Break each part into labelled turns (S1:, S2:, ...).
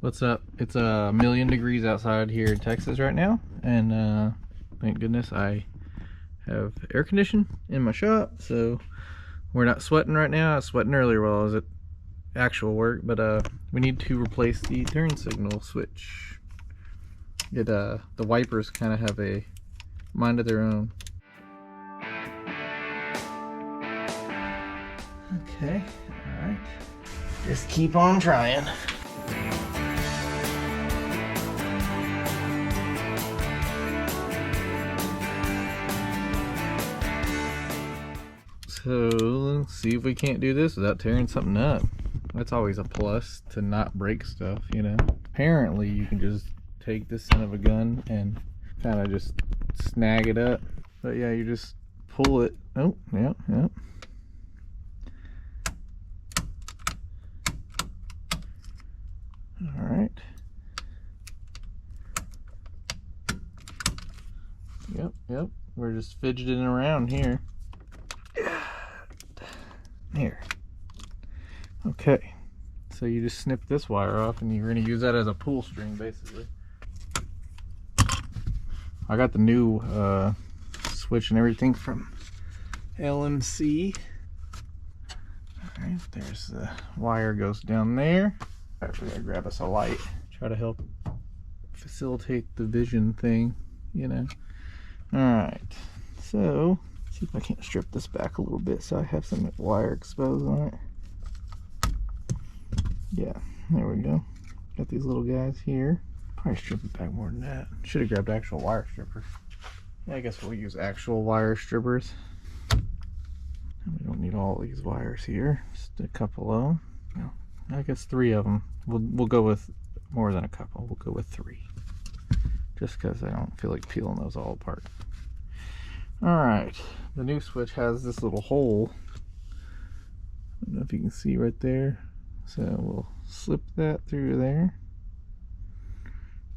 S1: What's up? It's a million degrees outside here in Texas right now, and thank goodness I have air conditioning in my shop, so we're not sweating right now. I was sweating earlier while I was at actual work, but we need to replace the turn signal switch. The wipers kind of have a mind of their own. Okay, all right. Just keep on trying. So let's see if we can't do this without tearing something up. That's always a plus to not break stuff, you know. Apparently you can just take this son of a gun and kind of just snag it up. But yeah, you just pull it. Oh, yeah, yeah. All right. Yep. We're just fidgeting around here. Here. Okay. So you just snip this wire off and you're going to use that as a pull string basically. I got the new switch and everything from LMC. Alright, there's the wire goes down there. Alright, we're going to grab us a light. Try to help facilitate the vision thing, you know. Alright, so see if I can't strip this back a little bit so I have some wire exposed on it. Yeah, there we go. Got these little guys here. Probably strip it back more than that. Should have grabbed actual wire strippers. Yeah, I guess we'll use actual wire strippers. We don't need all these wires here. Just a couple of them. No, I guess 3 of them. We'll go with more than a couple. We'll go with 3. Just because I don't feel like peeling those all apart. Alright, the new switch has this little hole. I don't know if you can see right there. So we'll slip that through there.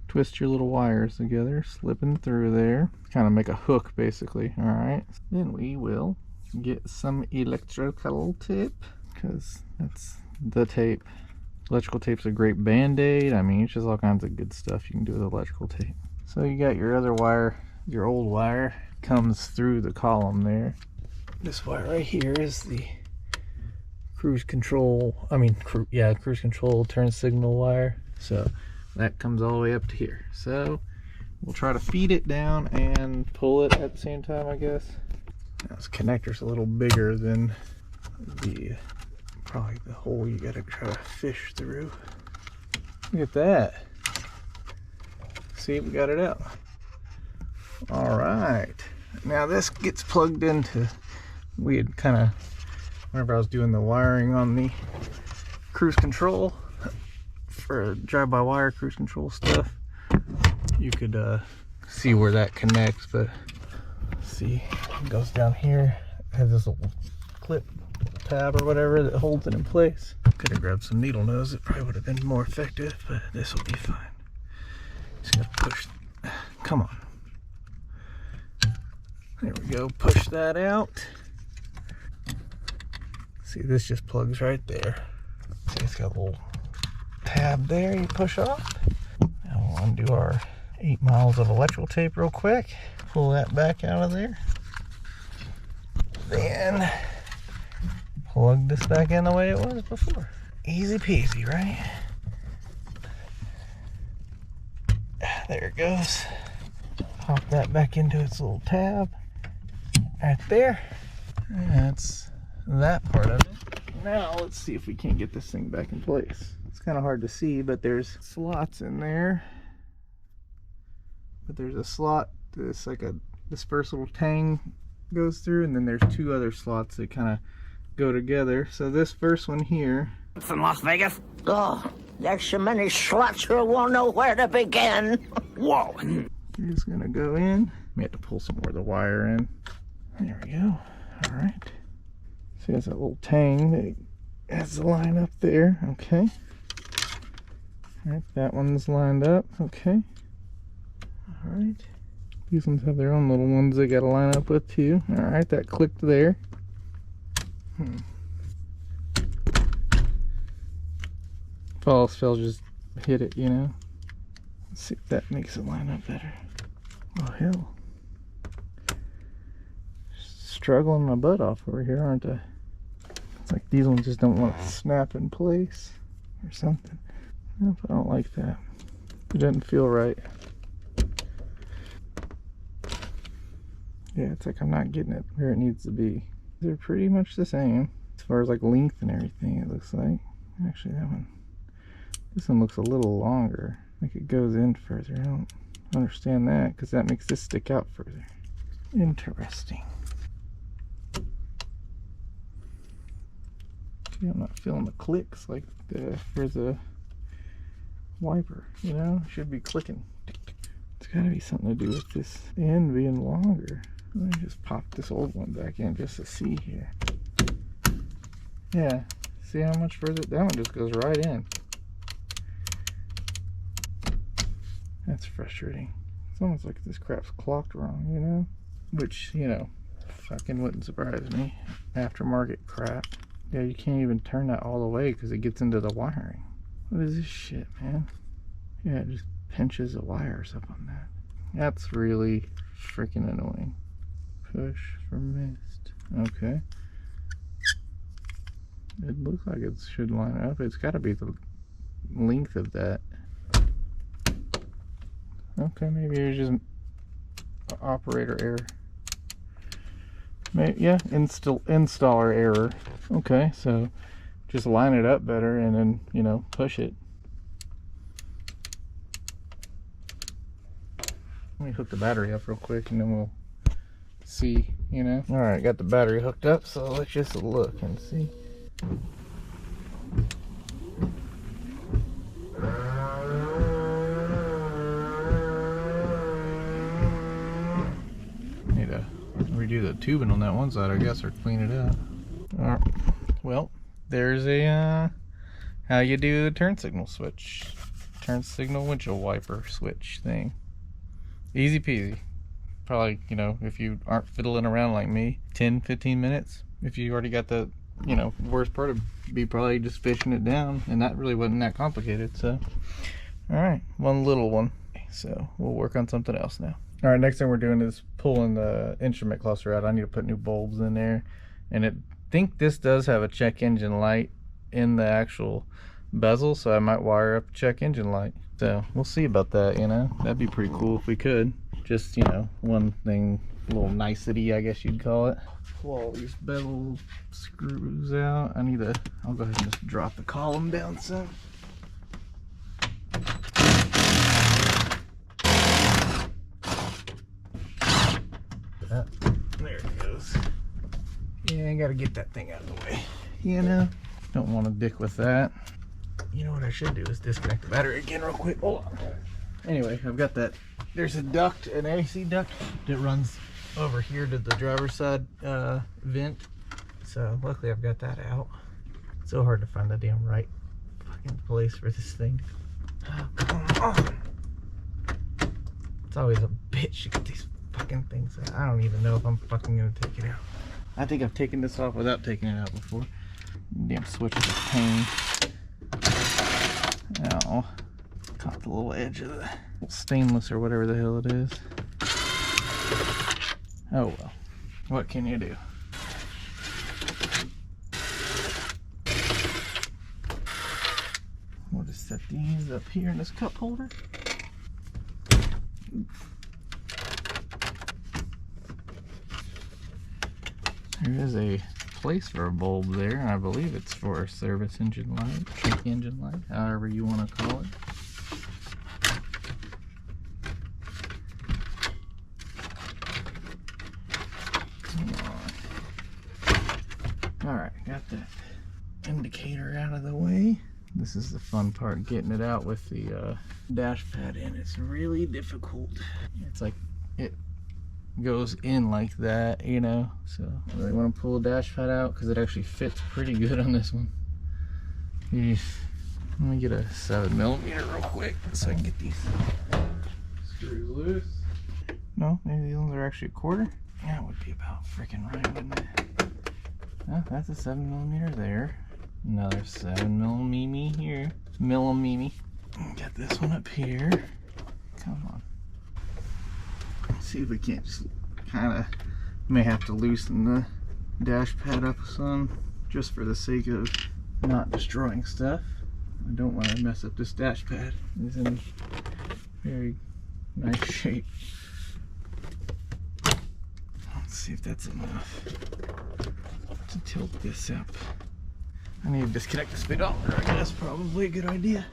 S1: Twist your little wires together, slipping through there. Kind of make a hook basically. Alright, then we will get some electrical tape, because that's the tape. Electrical tape's a great band-aid. I mean, it's just all kinds of good stuff you can do with electrical tape. So you got your other wire, your old wire, comes through the column there. This wire right here is the cruise control, cruise control turn signal wire. So that comes all the way up to here. So we'll try to feed it down and pull it at the same time, I guess. Now this connector's a little bigger than probably the hole you gotta try to fish through. Look at that. See, we got it out. All right. Now this gets plugged into, we had kind of, whenever I was doing the wiring on the cruise control, for drive-by-wire cruise control stuff, you could see where that connects, but see, it goes down here, it has this little clip tab or whatever that holds it in place. Could have grabbed some needle nose, it probably would have been more effective, but this will be fine. Just gotta push, come on. There we go, push that out. See, this just plugs right there. See, it's got a little tab there you push off. Now we'll undo our 8 miles of electrical tape real quick. Pull that back out of there. Then plug this back in the way it was before. Easy peasy, right? There it goes. Pop that back into its little tab. Right there. That's that part of it. Now let's see if we can't get this thing back in place. It's kind of hard to see, but there's slots in there. But there's a slot that's like this first little tang goes through, and then there's 2 other slots that kind of go together. So this first one here.
S2: It's in Las Vegas? Oh, there's so many slots you won't know where to begin. Whoa.
S1: You're just gonna go in. We have to pull some more of the wire in. There we go. All right. See, there's that little tang that has the line up there. Okay. All right, that one's lined up. Okay. All right. These ones have their own little ones they gotta line up with too. All right, that clicked there. If all else fails, just hit it, you know. Let's see if that makes it line up better. Oh hell. Struggling my butt off over here, aren't I? It's like these ones just don't want to snap in place or something. Nope, I don't like that. It doesn't feel right. Yeah, it's like I'm not getting it where it needs to be. They're pretty much the same as far as like length and everything, it looks like. Actually, this one looks a little longer. Like it goes in further. I don't understand that because that makes this stick out further. Interesting. See, I'm not feeling the clicks like for the wiper, you know? It should be clicking. It's gotta be something to do with this end being longer. Let me just pop this old one back in just to see here. Yeah, see how much further? That one just goes right in. That's frustrating. It's almost like this crap's clocked wrong, you know? Which, you know, fucking wouldn't surprise me. Aftermarket crap. Yeah, you can't even turn that all the way because it gets into the wiring. What is this shit, man? Yeah, it just pinches the wires up on that. That's really freaking annoying. Push for mist. Okay. It looks like it should line up. It's got to be the length of that. Okay, maybe it's just operator error. Maybe, yeah, installer error. Okay, so just line it up better and then, you know, push it. Let me hook the battery up real quick and then we'll see, you know. All right, got the battery hooked up, so let's just look and see. Need to redo the tubing on that one side, I guess, or clean it up. All right, well, there's a how you do a turn signal switch, turn signal windshield wiper switch thing. Easy peasy. Probably, you know, if you aren't fiddling around like me, 10-15 minutes. If you already got the, you know, worst part would be probably just fishing it down, and that really wasn't that complicated. So all right, one little one. So we'll work on something else now. All right, next thing we're doing is pulling the instrument cluster out. I need to put new bulbs in there, and I think this does have a check engine light in the actual bezel, so I might wire up a check engine light. So we'll see about that, you know. That'd be pretty cool if we could. Just, you know, one thing, a little nicety, I guess you'd call it. Pull all these bezel screws out. I'll go ahead and just drop the column down some. There it goes. Yeah, I gotta get that thing out of the way. You know, don't want to dick with that. You know what I should do is disconnect the battery again real quick. Hold on. Anyway, I've got that. There's a duct, an AC duct that runs over here to the driver's side vent. So luckily I've got that out. It's so hard to find the damn right fucking place for this thing. Oh, come on. It's always a bitch to get these fucking things out. I don't even know if I'm fucking gonna take it out. I think I've taken this off without taking it out before. Damn switch is a pain. Ow. Caught the little edge of the stainless or whatever the hell it is. Oh well. What can you do? We'll just set these up here in this cup holder. There is a place for a bulb there, and I believe it's for a service engine light, check engine light, however you want to call it. Alright, got that indicator out of the way. This is the fun part, getting it out with the dash pad in. It's really difficult. It's like it goes in like that, you know. So I really want to pull the dash pad out because it actually fits pretty good on this one. Let me get a 7mm real quick so I can get these screws loose. No, maybe these ones are actually a quarter. That would be about freaking right, wouldn't it? Oh, that's a 7mm there. Another 7mm here. Millimimi. Get this one up here. Come on. Let's see if we can't just kind of, may have to loosen the dash pad up some, just for the sake of not destroying stuff. I don't want to mess up this dash pad. It's in very nice shape. Let's see if that's enough to tilt this up. I need to disconnect the speedometer, I guess. Probably a good idea,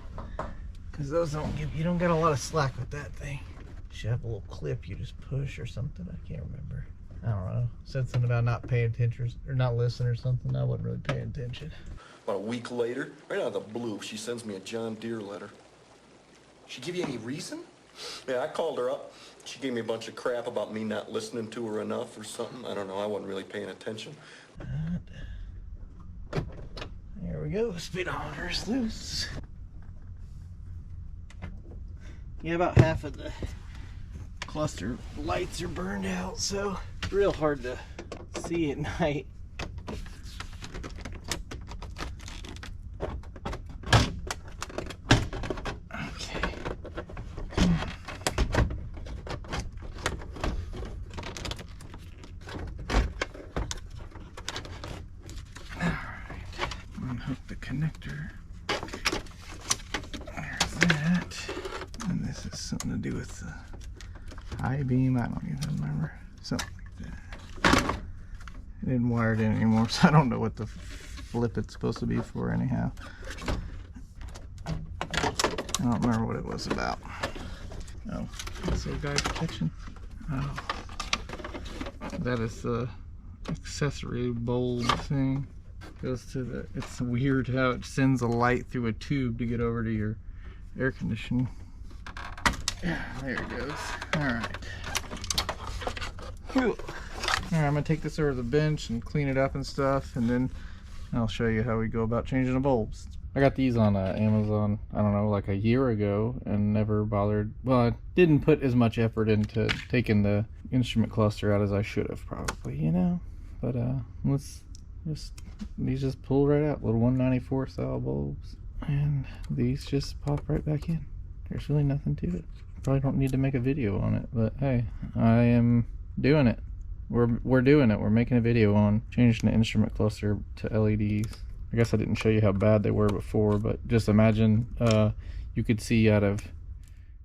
S1: because those don't give, you don't get a lot of slack with that thing. Should have a little clip you just push or something. I can't remember. I don't know. Said something about not paying attention or not listening or something. I wasn't really paying attention.
S3: About a week later, right out of the blue, she sends me a John Deere letter. She give you any reason? Yeah, I called her up. She gave me a bunch of crap about me not listening to her enough or something. I don't know. I wasn't really paying attention.
S1: There we go. Speedometer's loose. Yeah, about half of the cluster lights are burned out, so it's real hard to see at night. Okay. Alright. Unhook the connector. There's that. And this is something to do with the high beam. I don't even remember. Something like that. I didn't wire it in anymore, so I don't know what the flip it's supposed to be for anyhow. I don't remember what it was about. Oh, this little guy protection. Oh, that is the accessory bulb thing. Goes to the, it's weird how it sends a light through a tube to get over to your air conditioning. Yeah, there it goes. Alright. Alright, I'm gonna take this over to the bench and clean it up and stuff, and then I'll show you how we go about changing the bulbs. I got these on Amazon, I don't know, like a year ago, and never bothered, well, I didn't put as much effort into taking the instrument cluster out as I should have probably, you know? But let's just, these just pull right out, little 194 style bulbs, and these just pop right back in. There's really nothing to it. Probably don't need to make a video on it, but hey, I am doing it. We're doing it. We're making a video on changing the instrument cluster to LEDs. I guess I didn't show you how bad they were before, but just imagine you could see out of,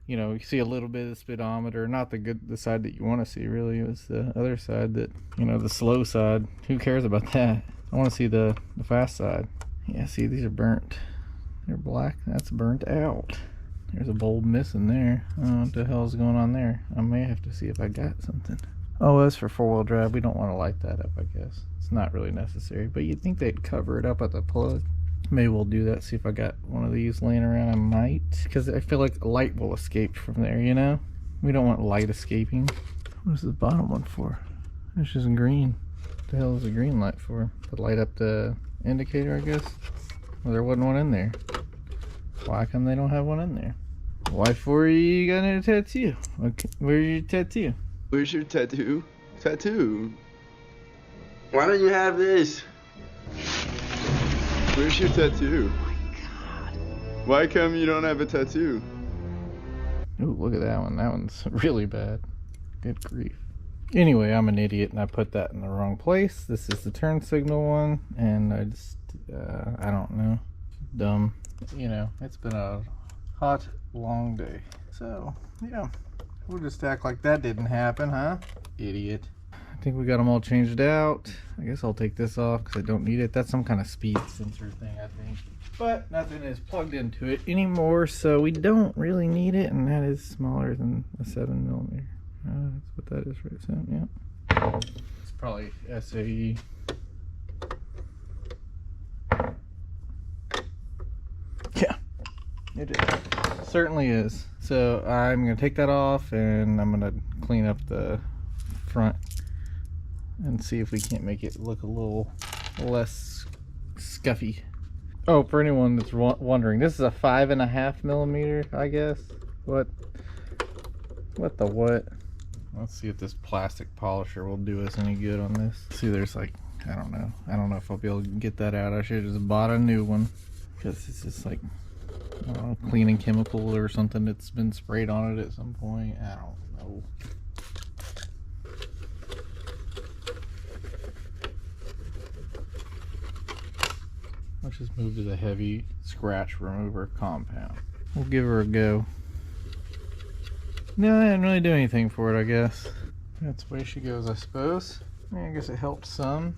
S1: you know, you see a little bit of the speedometer, not the side that you want to see really. It was the other side, that, you know, the slow side. Who cares about that? I want to see the fast side. Yeah, see, these are burnt. They're black. That's burnt out. There's a bulb missing there. I don't know what the hell is going on there. I may have to see if I got something. Oh, that's for four-wheel drive. We don't want to light that up, I guess. It's not really necessary, but you'd think they'd cover it up at the plug. Maybe we'll do that, see if I got one of these laying around. I might, because I feel like light will escape from there, you know? We don't want light escaping. What is the bottom one for? It's just green. What the hell is the green light for? To light up the indicator, I guess? Well, there wasn't one in there. Why come they don't have one in there? Why for you got a tattoo? Okay, where's your tattoo?
S4: Where's your tattoo? Tattoo? Why don't you have this? Where's your tattoo?
S2: Oh my God.
S4: Why come you don't have a tattoo?
S1: Ooh, look at that one. That one's really bad. Good grief. Anyway, I'm an idiot and I put that in the wrong place. This is the turn signal one, and I just, I don't know. Dumb. You know, it's been a hot, long day. So, yeah. We'll just act like that didn't happen, huh? Idiot. I think we got them all changed out. I guess I'll take this off because I don't need it. That's some kind of speed sensor thing, I think. But nothing is plugged into it anymore, so we don't really need it. And that is smaller than a 7mm. That's what that is, right? So, yeah. It's probably SAE. Yeah, it is. Certainly is. So I'm going to take that off and I'm going to clean up the front and see if we can't make it look a little less scuffy. Oh, for anyone that's wondering, this is a 5.5mm, I guess. What the what? Let's see if this plastic polisher will do us any good on this. See, there's like, I don't know if I'll be able to get that out. I should have just bought a new one, because it's just like I don't know, cleaning chemical or something that's been sprayed on it at some point. I don't know. Let's just move to the heavy scratch remover compound. We'll give her a go. No, I didn't really do anything for it, I guess. That's the way she goes, I suppose. I guess it helped some.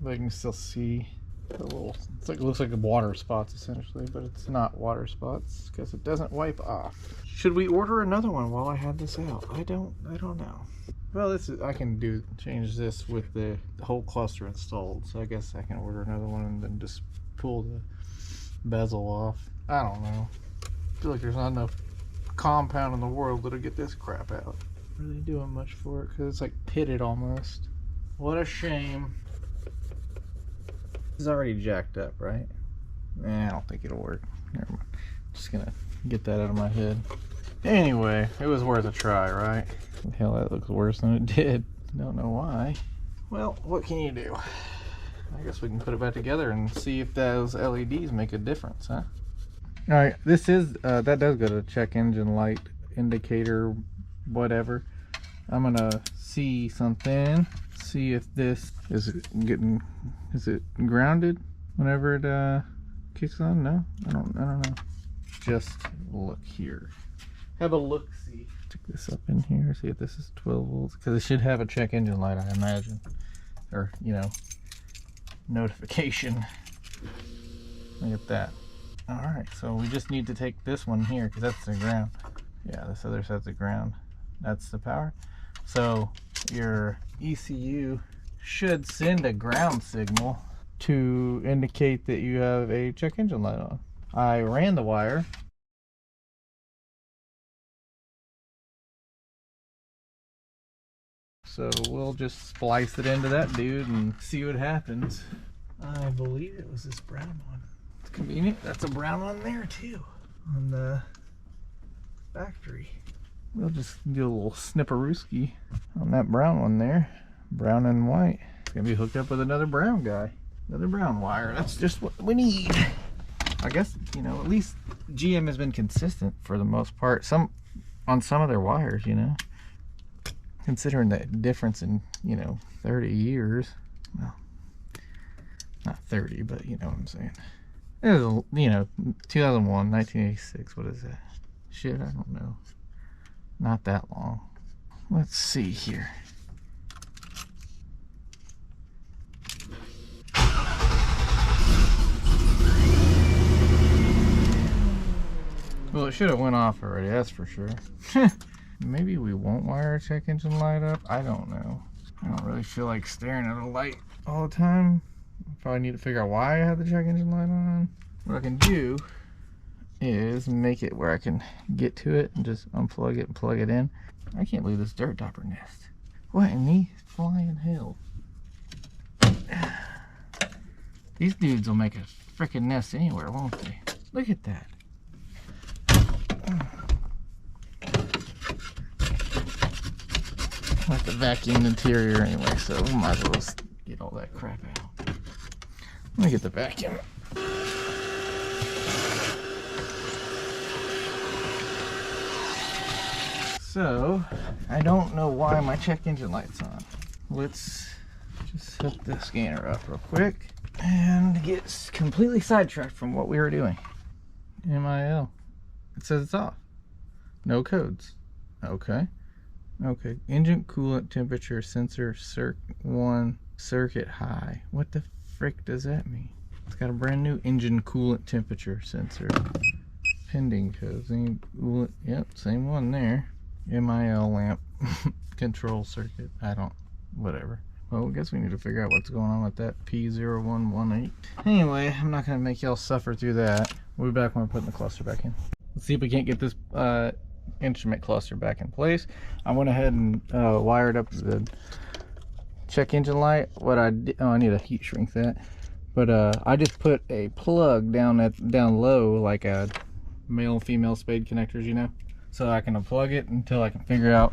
S1: But I can still see the little, it looks like water spots essentially, but it's not water spots because it doesn't wipe off. Should we order another one while I had this out? I don't know. Well, this is, I can change this with the whole cluster installed, so I guess I can order another one and then just pull the bezel off. I don't know. I feel like there's not enough compound in the world that'll get this crap out. Really doing much for it because it's like pitted almost. What a shame. This is already jacked up, right? I don't think it'll work. Never mind. Just gonna get that out of my head. Anyway, it was worth a try, right? Hell, that looks worse than it did. Don't know why. Well, what can you do? I guess we can put it back together and see if those LEDs make a difference, huh? Alright, this is, that does go to check engine light indicator, whatever. I'm gonna see something, see if this, is it grounded whenever it kicks on? No? I don't know. Just look here. Have a look-see. Stick this up in here, see if this is 12 volts, because it should have a check engine light, I imagine. Or, you know, notification. Look at that. Alright, so we just need to take this one here because that's the ground. Yeah, this other side's the ground. That's the power. So your ECU should send a ground signal to indicate that you have a check engine light on. I ran the wire. So we'll just splice it into that dude and see what happens. I believe it was this brown one. It's convenient. That's a brown one there too on the factory. We'll just do a little snipperooski on that brown one there. Brown and white. It's gonna be hooked up with another brown guy. Another brown wire. That's just what we need. I guess, you know, at least GM has been consistent for the most part. On some of their wires, you know. Considering that difference in, you know, 30 years. Well, not 30, but you know what I'm saying. It was, you know, 2001, 1986. What is that? Shit, I don't know. Not that long. Let's see here. Well, it should have went off already, that's for sure. Maybe we won't wire a check engine light up. I don't know. I don't really feel like staring at a light all the time. Probably need to figure out why I have the check engine light on. What I can do is make it where I can get to it and just unplug it and plug it in. I can't believe this dirt dauber nest. What in the flying hell? These dudes will make a freaking nest anywhere, won't they? Look at that. I have to vacuum the interior anyway, so we might as well just get all that crap out. Let me get the vacuum. So, I don't know why my check engine light's on. Let's just hook the scanner up real quick and get completely sidetracked from what we were doing. MIL. It says it's off. No codes. Okay. Okay. Engine coolant temperature sensor circ1 circuit high. What the frick does that mean? It's got a brand new engine coolant temperature sensor. Pending code. Yep, same one there. MIL lamp control circuit. Whatever. Well, I guess we need to figure out what's going on with that P0118. Anyway, I'm not going to make y'all suffer through that. We'll be back when we're putting the cluster back in. Let's see if we can't get this instrument cluster back in place. I went ahead and wired up the check engine light. What I did, I need to heat shrink that. But I just put a plug down low, like a male and female spade connectors, you know, so I can unplug it until I can figure out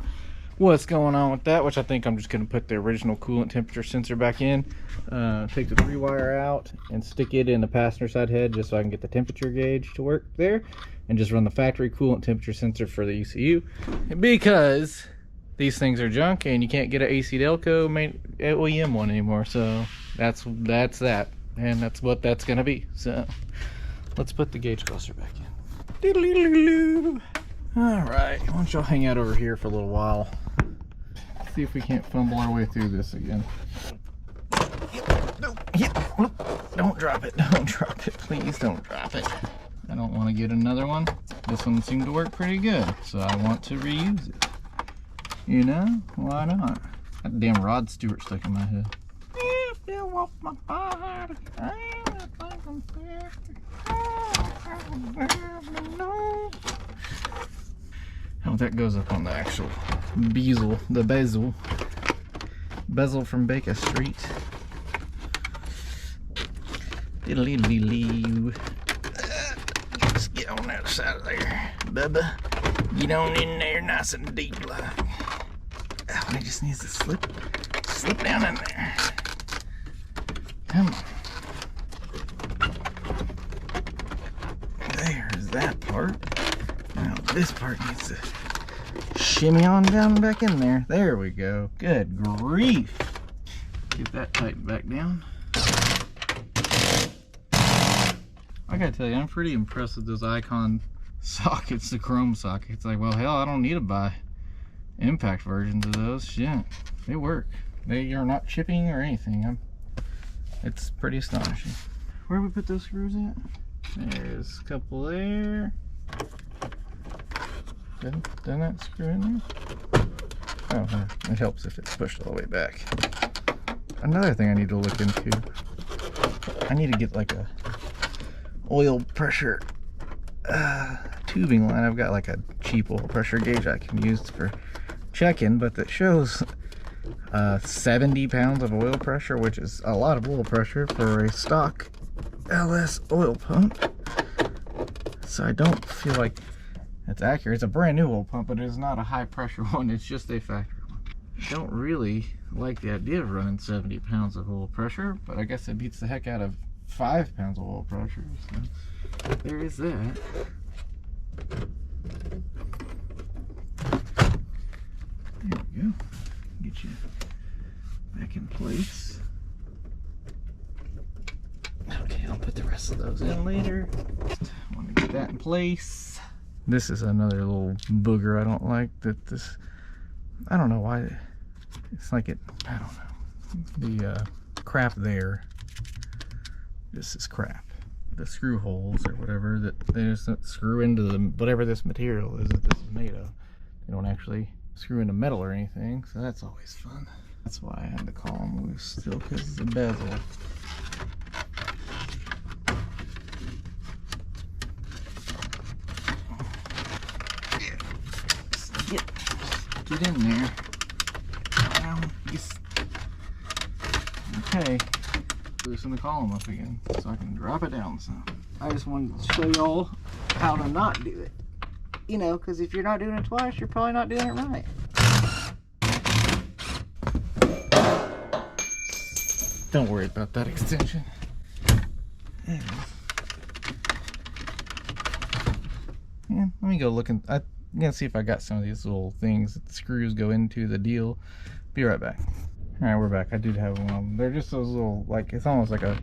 S1: what's going on with that, which I think I'm just going to put the original coolant temperature sensor back in, take the 3-wire out and stick it in the passenger side head just so I can get the temperature gauge to work there, and just run the factory coolant temperature sensor for the ECU, because these things are junk and you can't get an AC Delco OEM one anymore. So that's that, and that's what that's going to be. So let's put the gauge cluster back in. All right, why don't y'all hang out over here for a little while. See if we can't fumble our way through this again. Don't drop it. Don't drop it. Please don't drop it. I don't want to get another one. This one seemed to work pretty good, so I want to reuse it. You know, why not? That damn Rod Stewart stuck in my head. Oh, that goes up on the actual bezel, the bezel from Baker Street. Diddly-dee-lee. Just get on the other side of there, Bubba. Get on in there nice and deep like. Oh, it just needs to slip down in there. Come on. There's that part. Now this part needs to shimmy on down back in there. There we go. Good grief. Get that tightened back down. I gotta tell you, I'm pretty impressed with those Icon sockets, the chrome sockets. Like, well, hell, I don't need to buy impact versions of those. Shit, they work. They are not chipping or anything. It's pretty astonishing. Where do we put those screws at? There's a couple there. Doesn't that screw in there? Oh, it helps if it's pushed all the way back. Another thing I need to look into, I need to get like a oil pressure tubing line. I've got like a cheap oil pressure gauge I can use for checking, but that shows 70 pounds of oil pressure, which is a lot of oil pressure for a stock LS oil pump. So I don't feel like it's accurate. It's a brand new oil pump, but it's not a high pressure one. It's just a factory one. I don't really like the idea of running 70 pounds of oil pressure, but I guess it beats the heck out of 5 pounds of oil pressure. So there is that. There we go. Get you back in place. Okay, I'll put the rest of those in later. I want to get that in place. This is another little booger I don't like. I don't know why. It's like I don't know. The crap there. This is crap. The screw holes or whatever that they just screw into whatever this material is that this is made of. They don't actually screw into metal or anything, so that's always fun. That's why I had to call them loose still, because it's a bezel. Get in there. Okay. Loosen the column up again so I can drop it down some. I just wanted to show y'all how to not do it. You know, because if you're not doing it twice, you're probably not doing it right. Don't worry about that extension. There it is. Yeah, let me go look and I'm gonna see if I got some of these little things that the screws go into the deal. Be right back. Alright, we're back. I did have one of them. They're just those little, like, it's almost like a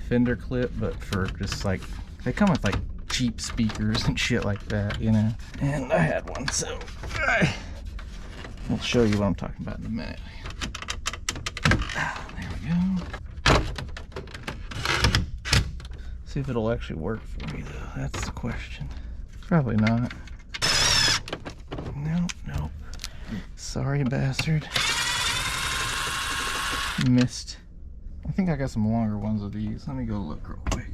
S1: fender clip, but for just like, they come with like cheap speakers and shit like that, you know. And I had one, so I'll show you what I'm talking about in a minute. There we go. See if it'll actually work for me though. That's the question. Probably not. Nope. Sorry, bastard. Missed. I think I got some longer ones of these. Let me go look real quick.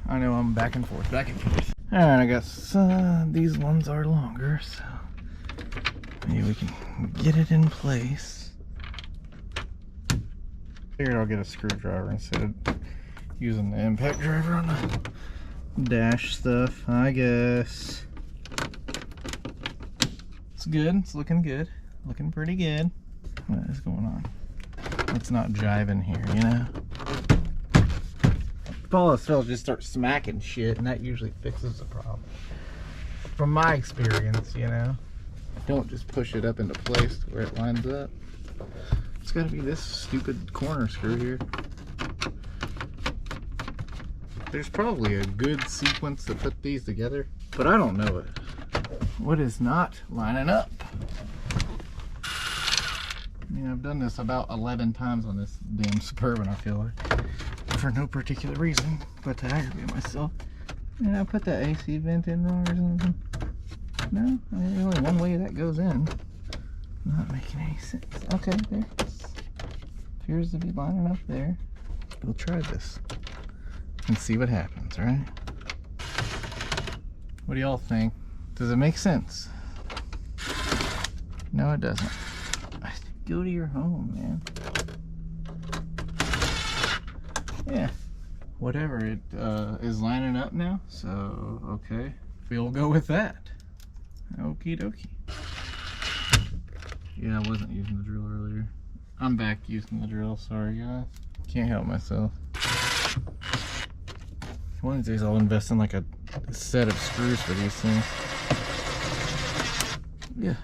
S1: I know I'm back and forth. Alright, I guess these ones are longer, so maybe we can get it in place. Figured I'll get a screwdriver instead of using the impact driver on the dash stuff, I guess. It's good. It's looking good. looking pretty good. What is going on? It's not jiving here, you know? All else fails, just start smacking shit, and that usually fixes the problem. From my experience, you know? Don't just push it up into place to where it lines up. It's gotta be this stupid corner screw here. There's probably a good sequence to put these together, but I don't know it. What is not lining up? I mean, I've done this about 11 times on this damn Suburban, I feel like. For no particular reason, but to aggravate myself. And I put that AC vent in wrong or something. No, I mean, there's only one way that goes in. Not making any sense. Okay, there. Appears to be lining up there. We'll try this and see what happens, right? What do y'all think? Does it make sense? No, it doesn't. Go to your home, man. Yeah, whatever, it is lining up now, so okay, we'll go with that. Okie dokie. Yeah, I wasn't using the drill earlier. I'm back using the drill, sorry guys. Can't help myself. One of these days I'll invest in like a set of screws for these things. Yeah,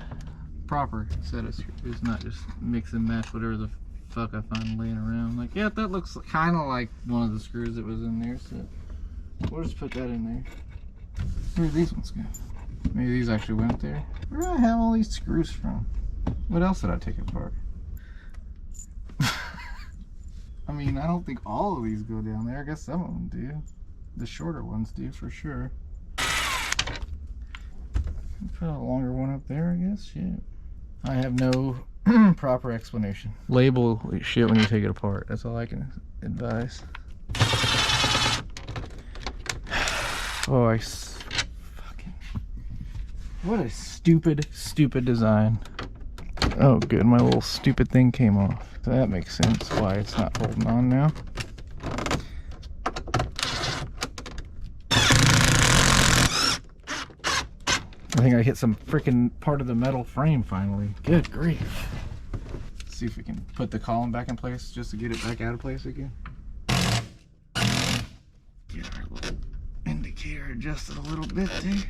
S1: proper set of screws, not just mix and match whatever the fuck I find laying around. Like, yeah, that looks kind of like one of the screws that was in there, so we'll just put that in there. Where did these ones go? Maybe these actually went there. Where do I have all these screws from? What else did I take apart? I mean, I don't think all of these go down there. I guess some of them do. The shorter ones do for sure. Put a longer one up there, I guess. Shit. I have no proper explanation. Label shit when you take it apart. That's all I can advise. Oh, fucking... What a stupid, stupid design. Oh, good. My little stupid thing came off. So that makes sense why it's not holding on now. I think I hit some freaking part of the metal frame finally. Good grief. Let's see if we can put the column back in place just to get it back out of place again. Get our little indicator adjusted a little bit there.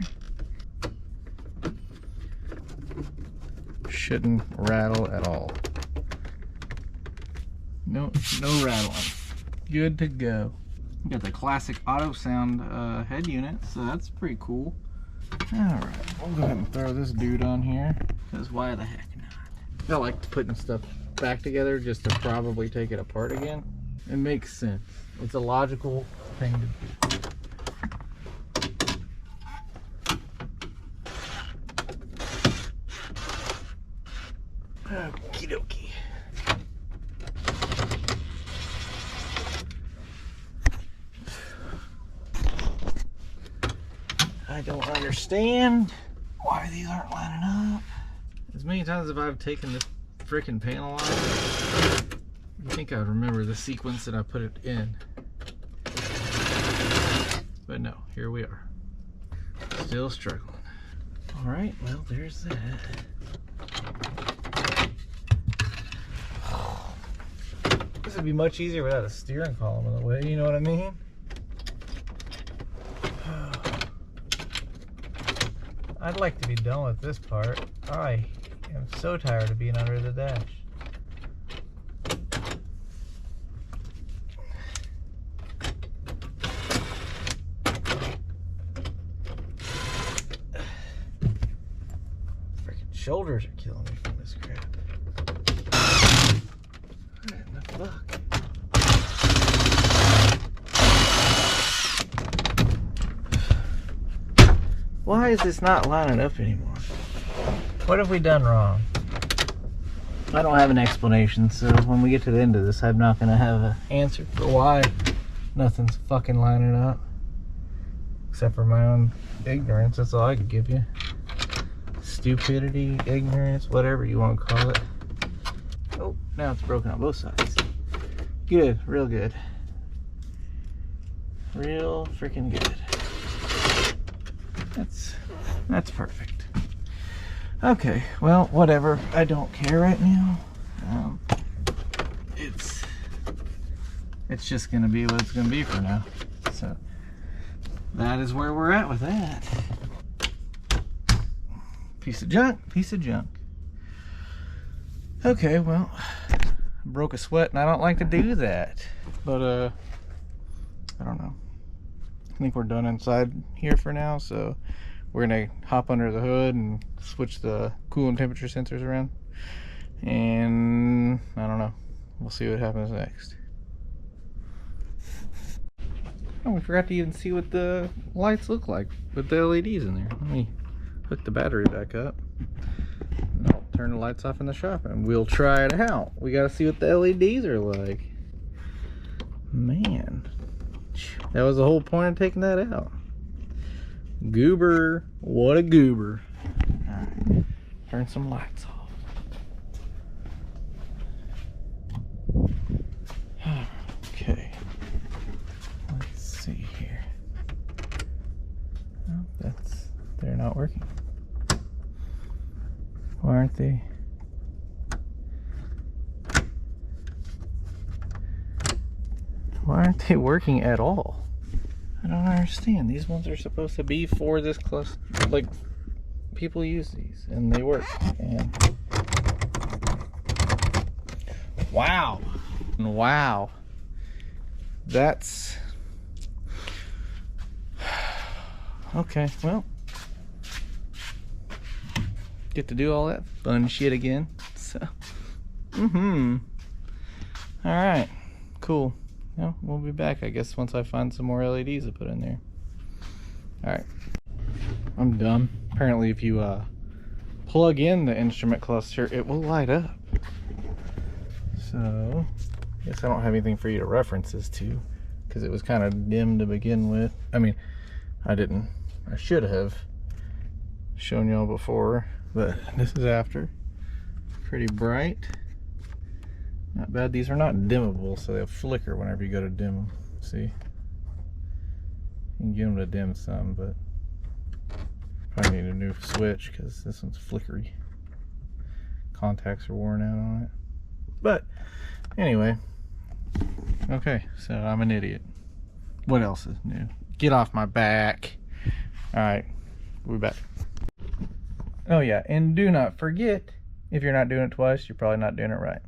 S1: Shouldn't rattle at all. No rattling. Good to go. We got the classic auto sound head unit, so that's pretty cool. Alright, we'll go ahead and throw this dude on here, because why the heck not? I like putting stuff back together just to probably take it apart again. It makes sense. It's a logical thing to do. Okie dokie. I don't understand why these aren't lining up. As many times as I've taken this freaking panel off, I think I remember the sequence that I put it in. But no, here we are. Still struggling. Alright, well, there's that. This would be much easier without a steering column in the way, you know what I mean? I'd like to be done with this part. I am so tired of being under the dash. Freaking shoulders are killing me from this crap. What in the fuck? Why is this not lining up anymore? What have we done wrong? I don't have an explanation, so when we get to the end of this, I'm not going to have an answer for why nothing's fucking lining up. Except for my own ignorance, that's all I could give you. Stupidity, ignorance, whatever you want to call it. Oh, now it's broken on both sides. Good, real good. Real freaking good. That's perfect. Okay, well, whatever. I don't care right now. It's just gonna be what it's gonna be for now. So that is where we're at with that. Piece of junk, piece of junk. Okay, well, I broke a sweat and I don't like to do that. But I don't know. I think we're done inside here for now, so we're gonna hop under the hood and switch the coolant temperature sensors around. And I don't know. We'll see what happens next. Oh, we forgot to even see what the lights look like with the LEDs in there. Let me hook the battery back up. And I'll turn the lights off in the shop and we'll try it out. We gotta see what the LEDs are like. Man, that was the whole point of taking that out. Goober, what a goober. Alright, turn some lights off. Okay, let's see here. Oh, they're not working. Why aren't they? Why aren't they working at all? I don't understand. These ones are supposed to be for this cluster. Like, people use these and they work. And wow. Wow. That's okay. Well, get to do all that fun shit again. So, all right, cool. Yeah, we'll be back, I guess, once I find some more LEDs to put in there. Alright. I'm dumb. Apparently if you plug in the instrument cluster, it will light up. So, I guess I don't have anything for you to reference this to, because it was kind of dim to begin with. I mean, I should have shown y'all before, but this is after. Pretty bright. Not bad. These are not dimmable, so they'll flicker whenever you go to dim them. See? You can get them to dim some, but probably need a new switch because this one's flickery. Contacts are worn out on it. But anyway, okay, so I'm an idiot. What else is new? Get off my back. Alright, we're back. Oh yeah, and do not forget, if you're not doing it twice, you're probably not doing it right.